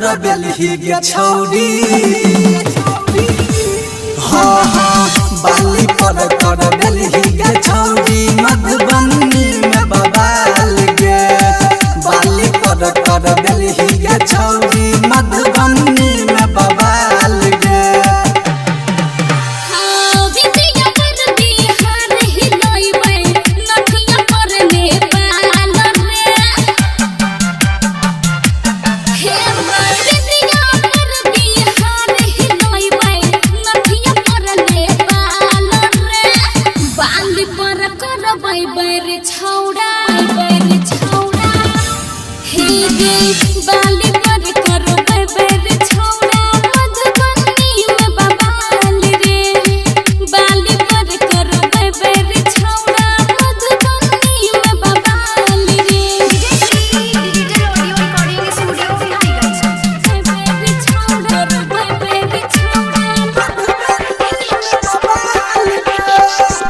कर बेलही गे छौरी हाँ हाँ बाली पर कर बेलही गे छौरी मधुबनी में बवाल गे बाली पर कर बेलही गे छौरी मधुबनी में बवाल गे बाली पर करो बेर छौड़ा मधुबनी में बवाल रे बाली पर करो बेर छौड़ा मधुबनी में बवाल रे डिजिटल ऑडियो रिकॉर्डिंग स्टूडियो बेर छौड़ा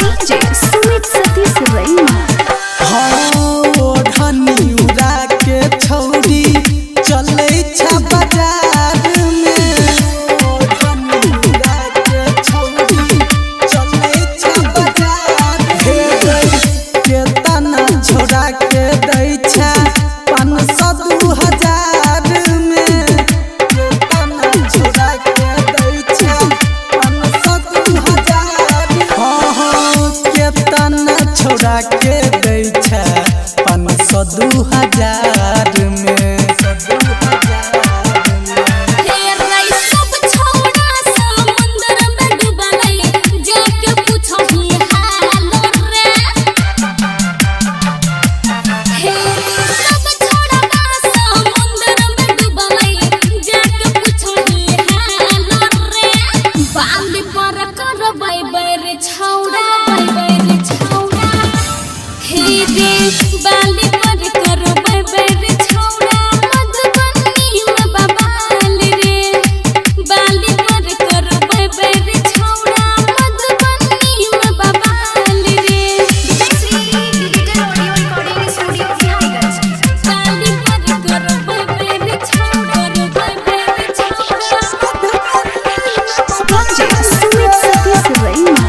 डीजे सुमित सतीश रैमा छोड़ा के दै छै 500-2000 में बाली पर करो बेर छौड़ा मधुबनी में बवाल रे बाली पर करो बेर छौड़ा मधुबनी में बवाल रे डिजिटल ऑडियो रिकॉर्डिंग स्टूडियो बाली पर करो बेर छौड़ा डीजे सुमित सतीश रैमा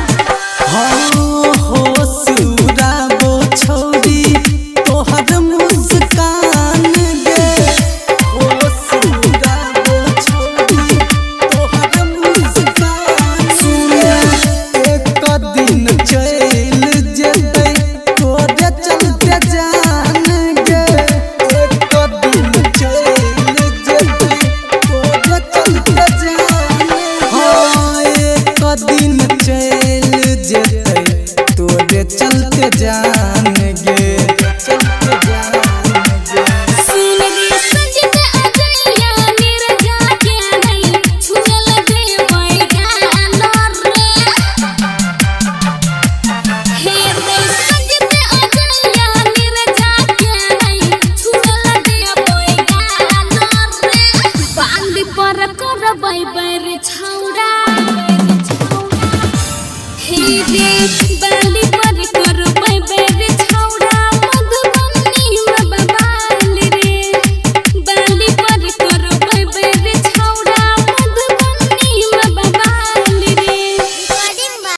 चलते जान गे चलते जान गे सुन रे सजन अजैया मेरा जाके नहीं छुल दे मैदान रे हे रे सजन अजैया मेरा जाके नहीं छुल दे मैदान रे बाली पर कर बेर छौड़ा हे रे